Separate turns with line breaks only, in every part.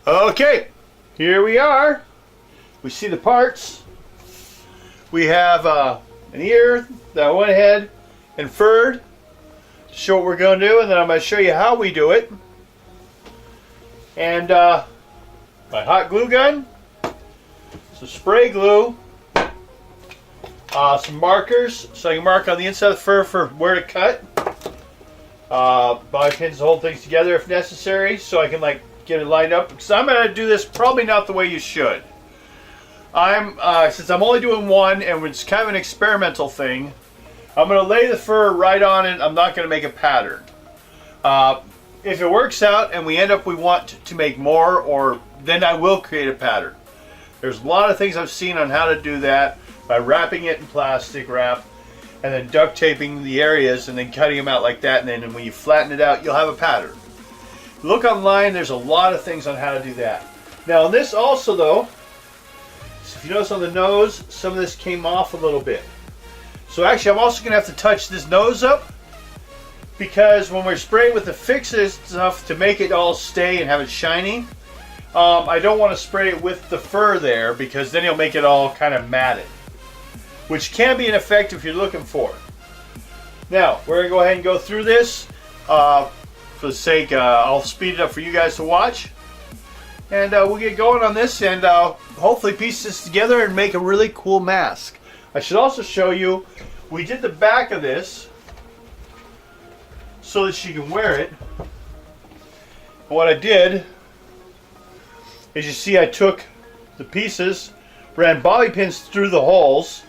Okay, here we are. We see the parts. We have an ear that I went ahead and furred to show what we're going to do, and then I'm going to show you how we do it. And my hot glue gun, some spray glue, some markers so I can mark on the inside of the fur for where to cut. Bobby pins to hold things together if necessary so I can get it lined up, because I'm going to do this probably not the way you should. Since I'm only doing one and it's kind of an experimental thing, I'm going to lay the fur right on it. I'm not going to make a pattern. If it works out and we want to make more, then I will create a pattern. There's a lot of things I've seen on how to do that by wrapping it in plastic wrap and then duct taping the areas and then cutting them out like that, and then when you flatten it out, you'll have a pattern. Look online, there's a lot of things on how to do that. Now on this also though, so if you notice on the nose, some of this came off a little bit. So actually I'm also going to have to touch this nose up, because when we're spraying with the fixes stuff to make it all stay and have it shiny, I don't want to spray it with the fur there, because then you'll make it all kind of matted, which can be an effect if you're looking for. Now we're going to go ahead and go through this. For the sake, I'll speed it up for you guys to watch, and we'll get going on this and hopefully piece this together and make a really cool mask. I should also show you, we did the back of this so that she can wear it. And what I did is, you see, I took the pieces, ran bobby pins through the holes,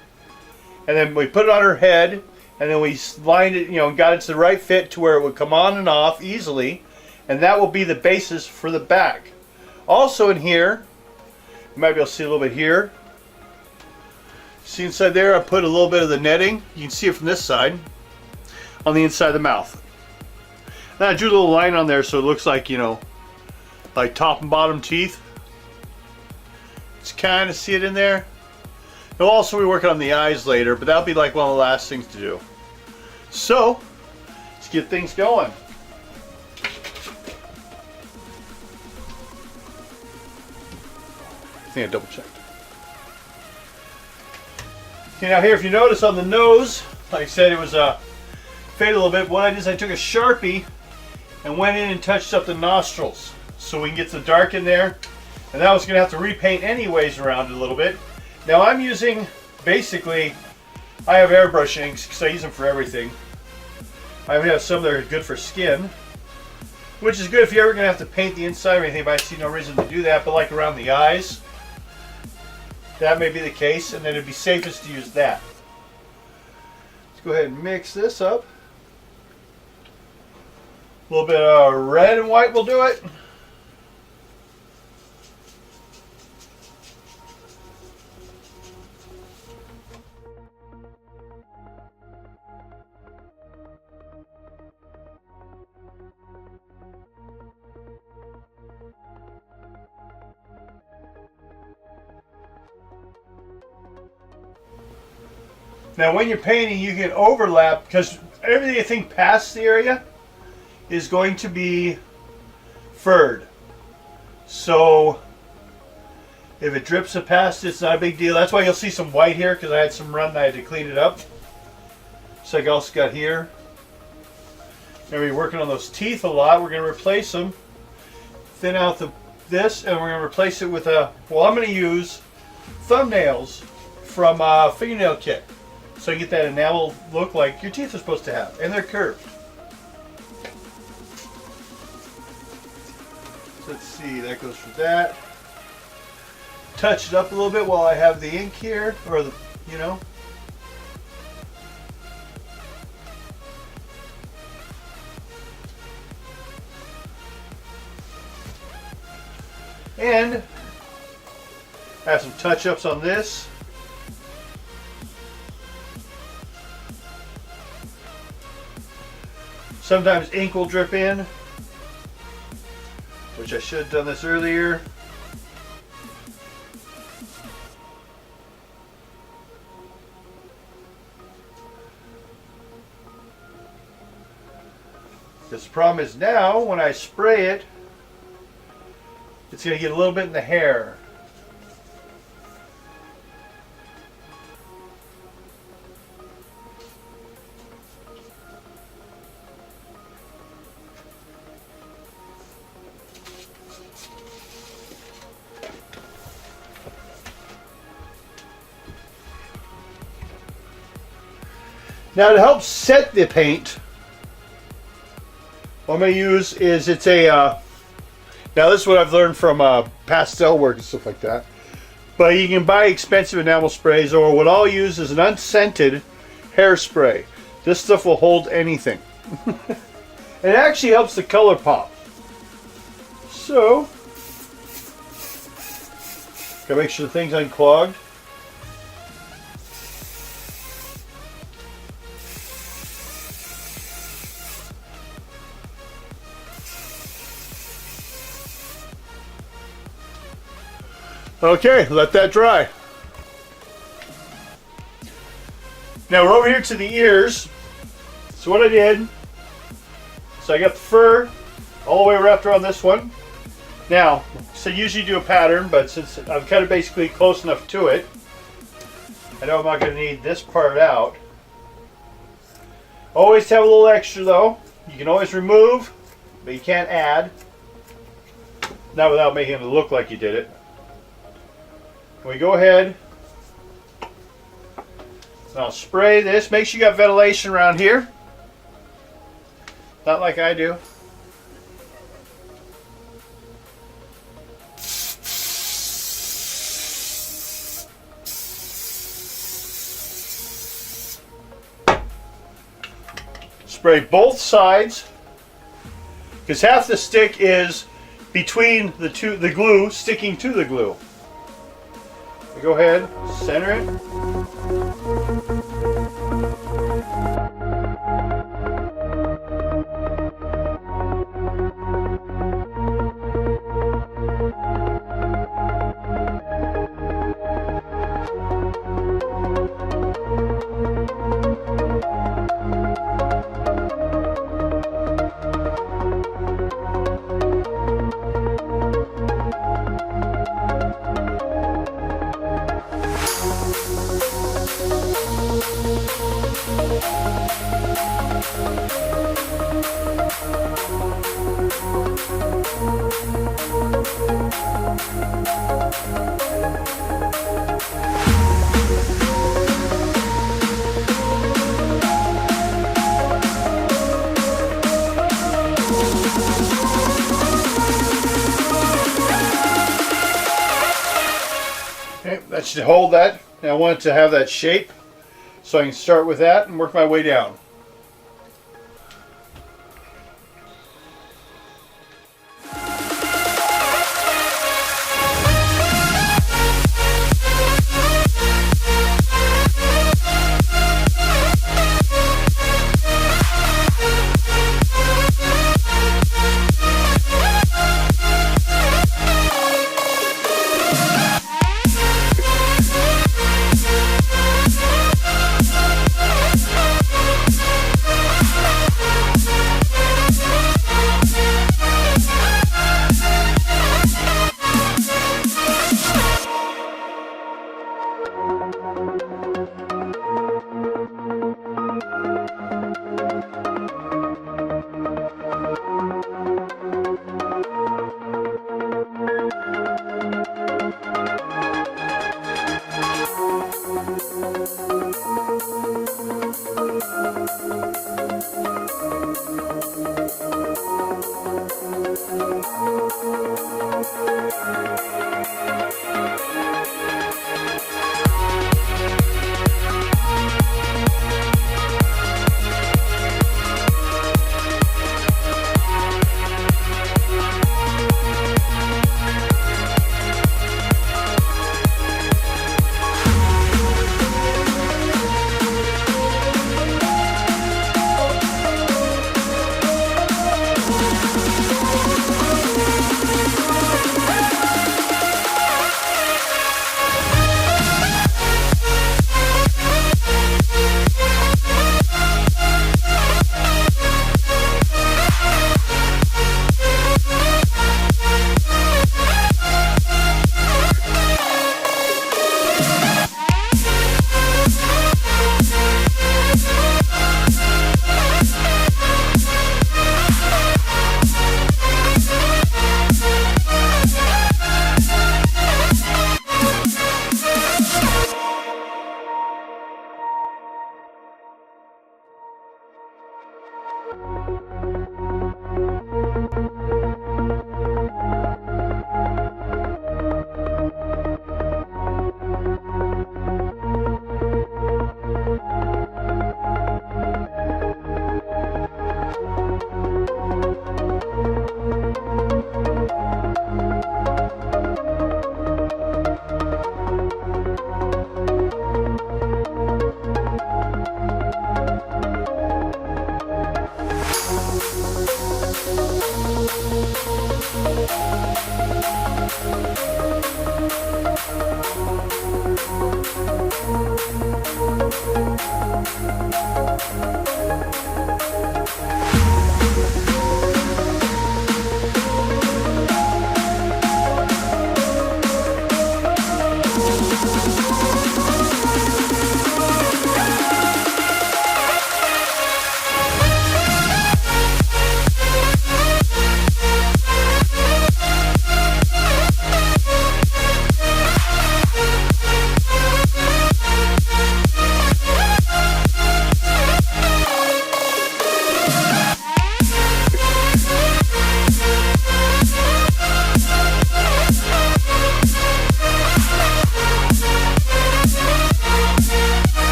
and then we put it on her head, and then we lined it, got it to the right fit to where it would come on and off easily, and that will be the basis for the back. Also in here, you might be able to see a little bit here. See inside there, I put a little bit of the netting. You can see it from this side, on the inside of the mouth. Then I drew a little line on there so it looks like, like top and bottom teeth. Just kind of see it in there. We'll also be working on the eyes later, but that'll be like one of the last things to do. So, let's get things going. I think I double checked. Okay, now here, if you notice on the nose, like I said, it was faded a little bit. What I did is I took a Sharpie and went in and touched up the nostrils so we can get the dark in there. And that was going to have to repaint anyways around it a little bit. Now I'm using, basically, I have airbrush inks because I use them for everything. I have some that are good for skin, which is good if you're ever going to have to paint the inside or anything, but I see no reason to do that. But like around the eyes, that may be the case, and then it'd be safest to use that. Let's go ahead and mix this up. A little bit of red and white will do it. Now when you're painting, you can overlap, because everything past the area is going to be furred. So if it drips past, it's not a big deal. That's why you'll see some white here, because I had some run and I had to clean it up. So I also got here. And we're working on those teeth a lot. We're going to replace them, thin out this, and we're going to replace it with I'm going to use thumbnails from Fingernail Kit. So you get that enamel look like your teeth are supposed to have, and they're curved. So let's see, that goes for that. Touch it up a little bit while I have the ink here, or the, And I have some touch-ups on this. Sometimes ink will drip in, which I should have done this earlier. Because the problem is now, when I spray it, It's going to get a little bit in the hair. Now to help set the paint, what I'm going to use is it's a, now this is what I've learned from pastel work and stuff like that. But you can buy expensive enamel sprays, or what I'll use is an unscented hairspray. This stuff will hold anything. It actually helps the color pop. So, gotta make sure the thing's unclogged. Okay, let that dry. Now we're over here to the ears. So what I did, so I got the fur all the way wrapped around this one. Now, so usually do a pattern, but since I'm kind of basically close enough to it, I know I'm not going to need this part out. Always have a little extra though. You can always remove, but you can't add. Not without making it look like you did it. We go ahead, and I'll spray this. Make sure you got ventilation around here. Not like I do. Spray both sides, because half the stick is between the glue sticking to the glue. Go ahead, center it. Okay, that should hold that. And I want it to have that shape, so I can start with that and work my way down.